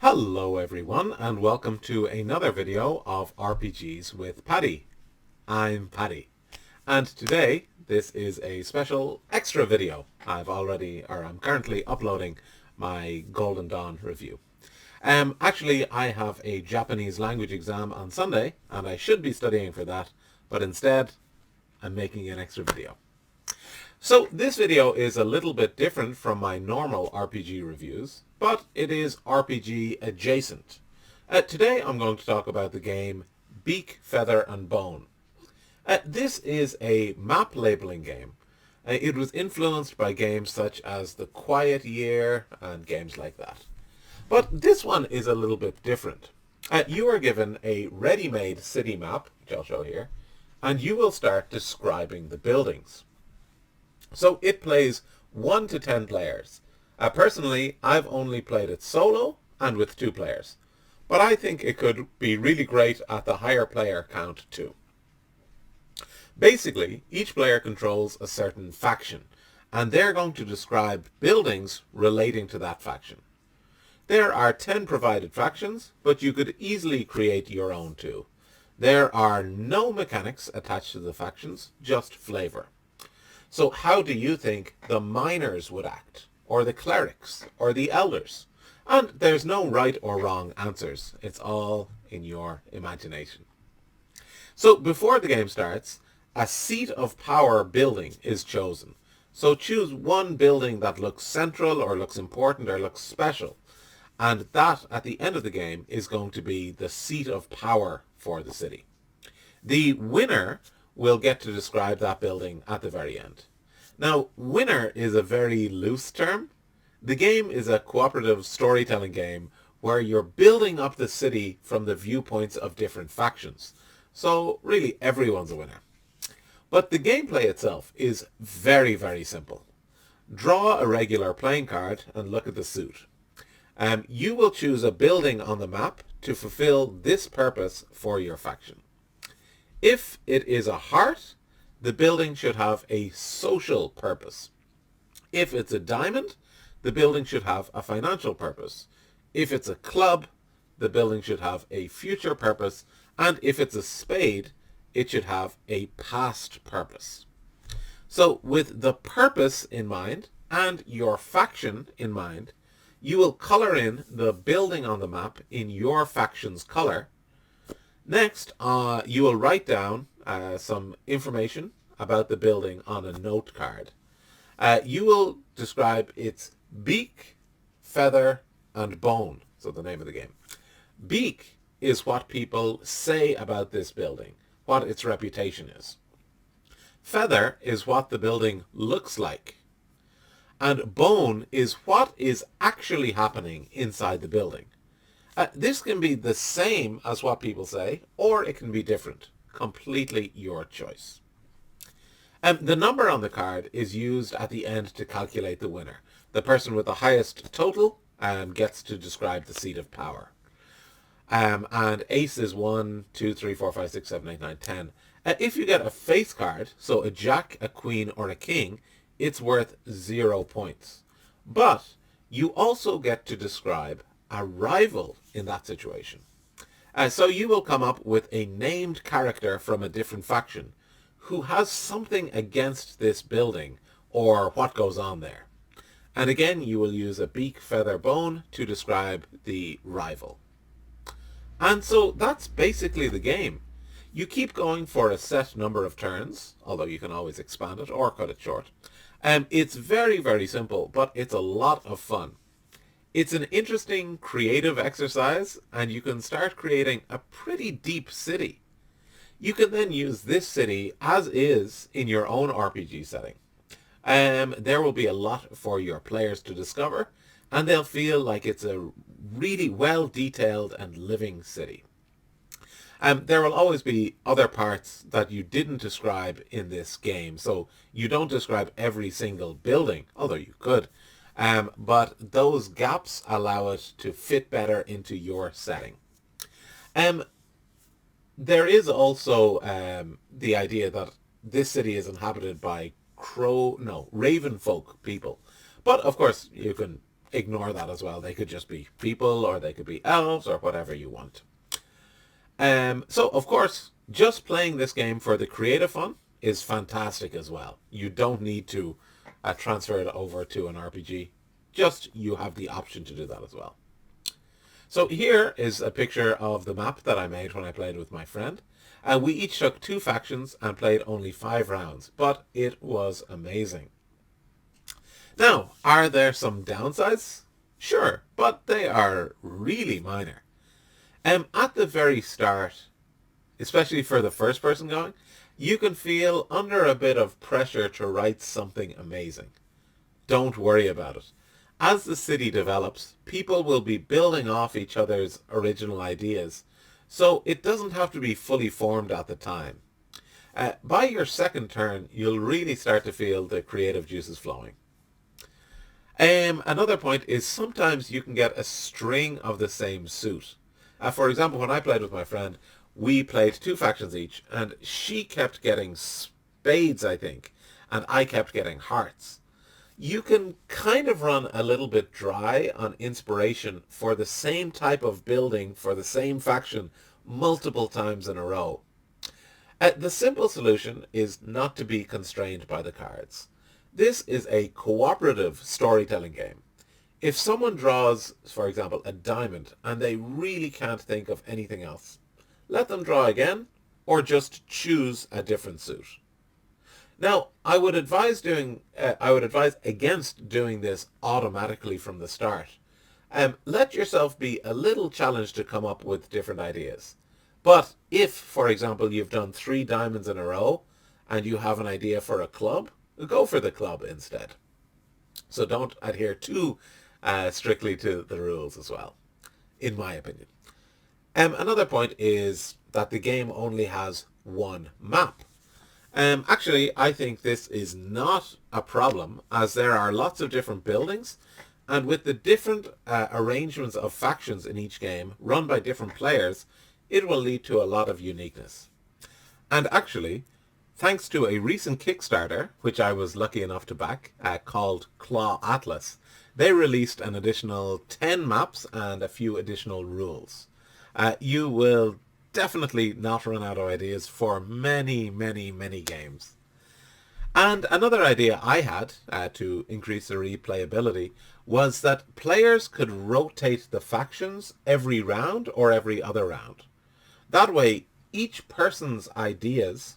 Hello everyone and welcome to another video of RPGs with Paddy. I'm Paddy and today this is a special extra video. I'm currently uploading my Golden Dawn review. Actually I have a Japanese language exam on Sunday and I should be studying for that, but instead I'm making an extra video. So this video is a little bit different from my normal RPG reviews, but it is RPG adjacent. Today I'm going to talk about the game Beak, Feather and Bone. This is a map labeling game. It was influenced by games such as The Quiet Year and games like that. But this one is a little bit different. You are given a ready-made city map, which I'll show here, and you will start describing the buildings. So it plays 1 to 10 players. Personally, I've only played it solo and with 2 players. But I think it could be really great at the higher player count too. Basically, each player controls a certain faction, and they're going to describe buildings relating to that faction. There are 10 provided factions, but you could easily create your own too. There are no mechanics attached to the factions, just flavor. So how do you think the miners would act, or the clerics, or the elders? And there's no right or wrong answers. It's all in your imagination. So before the game starts, a seat of power building is chosen. So choose one building that looks central, or looks important, or looks special. And that, at the end of the game, is going to be the seat of power for the city. The winner will get to describe that building at the very end. Now, winner is a very loose term. The game is a cooperative storytelling game where you're building up the city from the viewpoints of different factions. So really everyone's a winner. But the gameplay itself is very, very simple. Draw a regular playing card and look at the suit. You will choose a building on the map to fulfill this purpose for your faction. If it is a heart, the building should have a social purpose. If it's a diamond, the building should have a financial purpose. If it's a club, the building should have a future purpose. And if it's a spade, it should have a past purpose. So with the purpose in mind and your faction in mind, you will color in the building on the map in your faction's color. Next, you will write down some information about the building on a note card. You will describe its beak, feather, and bone. So the name of the game. Beak is what people say about this building, what its reputation is. Feather is what the building looks like. And bone is what is actually happening inside the building. This can be the same as what people say, or it can be different. Completely your choice. The number on the card is used at the end to calculate the winner. The person with the highest total gets to describe the seat of power. And ace is 1, 2, 3, 4, 5, 6, 7, 8, 9, 10. If you get a face card, so a jack, a queen, or a king, it's worth 0 points. But you also get to describe a rival in that situation. So you will come up with a named character from a different faction who has something against this building or what goes on there. And again, you will use a beak, feather, bone to describe the rival. And so that's basically the game. You keep going for a set number of turns, although you can always expand it or cut it short. It's very, very simple, but it's a lot of fun. It's an interesting creative exercise, and you can start creating a pretty deep city. You can then use this city as is in your own RPG setting. There will be a lot for your players to discover, and they'll feel like it's a really well-detailed and living city. There will always be other parts that you didn't describe in this game, so you don't describe every single building, although you could. But those gaps allow it to fit better into your setting. There is also the idea that this city is inhabited by raven folk people. But of course you can ignore that as well. They could just be people, or they could be elves, or whatever you want. So, of course, just playing this game for the creative fun is fantastic as well. You don't need to transfer it over to an RPG. Just you have the option to do that as well. So here is a picture of the map that I made when I played with my friend. We each took 2 factions and played only 5 rounds, but it was amazing. Now, are there some downsides? Sure, but they are really minor. At the very start, especially for the first person going, you can feel under a bit of pressure to write something amazing. Don't worry about it. As the city develops, people will be building off each other's original ideas, so it doesn't have to be fully formed at the time. By your second turn, you'll really start to feel the creative juices flowing. Another point is sometimes you can get a string of the same suit. For example, when I played with my friend, we played 2 factions each, and she kept getting spades, I think, and I kept getting hearts. You can kind of run a little bit dry on inspiration for the same type of building for the same faction multiple times in a row. The simple solution is not to be constrained by the cards. This is a cooperative storytelling game. If someone draws, for example, a diamond and they really can't think of anything else, let them draw again or just choose a different suit. Now, I would advise against doing this automatically from the start. Let yourself be a little challenged to come up with different ideas. But if, for example, you've done 3 diamonds in a row and you have an idea for a club, go for the club instead. So don't adhere too strictly to the rules as well, in my opinion. Another point is that the game only has 1 map. Actually, I think this is not a problem, as there are lots of different buildings, and with the different arrangements of factions in each game run by different players, it will lead to a lot of uniqueness. And actually, thanks to a recent Kickstarter, which I was lucky enough to back, called Claw Atlas, they released an additional 10 maps and a few additional rules. You will definitely not run out of ideas for many, many, many games. And another idea I had to increase the replayability was that players could rotate the factions every round or every other round. That way, each person's ideas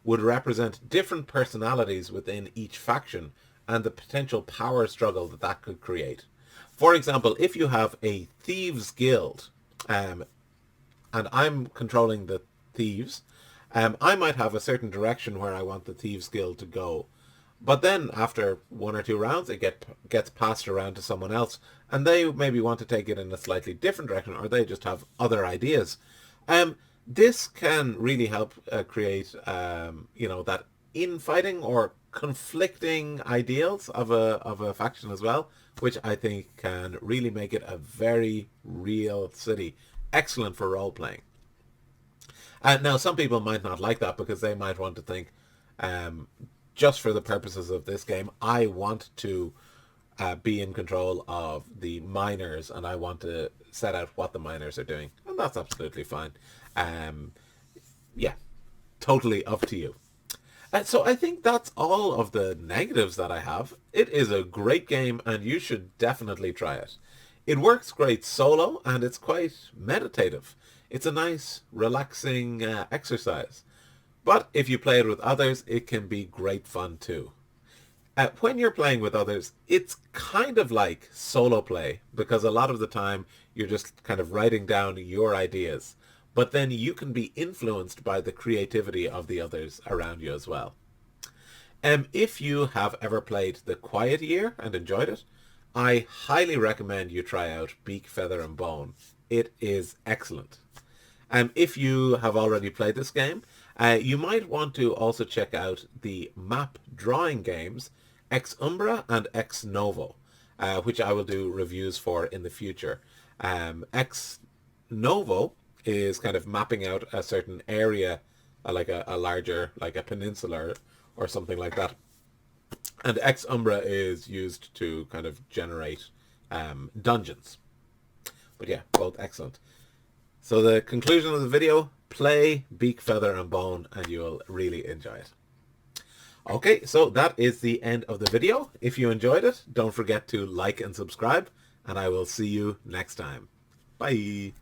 would represent different personalities within each faction and the potential power struggle that that could create. For example, if you have a thieves guild, and I'm controlling the thieves, I might have a certain direction where I want the thieves guild to go. But then after 1 or 2 rounds, it gets passed around to someone else, and they maybe want to take it in a slightly different direction, or they just have other ideas. This can really help create, that infighting or conflicting ideals of a faction as well, which I think can really make it a very real city. Excellent for role-playing. Now, some people might not like that because they might want to think, just for the purposes of this game, I want to be in control of the miners and I want to set out what the miners are doing. And that's absolutely fine. Yeah, totally up to you. So I think that's all of the negatives that I have. It is a great game and you should definitely try it. It works great solo and it's quite meditative. It's a nice, relaxing exercise. But if you play it with others, it can be great fun too. When you're playing with others, it's kind of like solo play because a lot of the time you're just kind of writing down your ideas. But then you can be influenced by the creativity of the others around you as well. If you have ever played The Quiet Year and enjoyed it, I highly recommend you try out Beak, Feather and Bone. It is excellent. If you have already played this game, you might want to also check out the map drawing games Ex Umbra and Ex Novo, which I will do reviews for in the future. Ex Novo is kind of mapping out a certain area, like a larger, like a peninsula or something like that. And Ex Umbra is used to kind of generate dungeons. But yeah, both excellent. So the conclusion of the video, play Beak, Feather and Bone and you'll really enjoy it. Okay, so that is the end of the video. If you enjoyed it, don't forget to like and subscribe, and I will see you next time. Bye.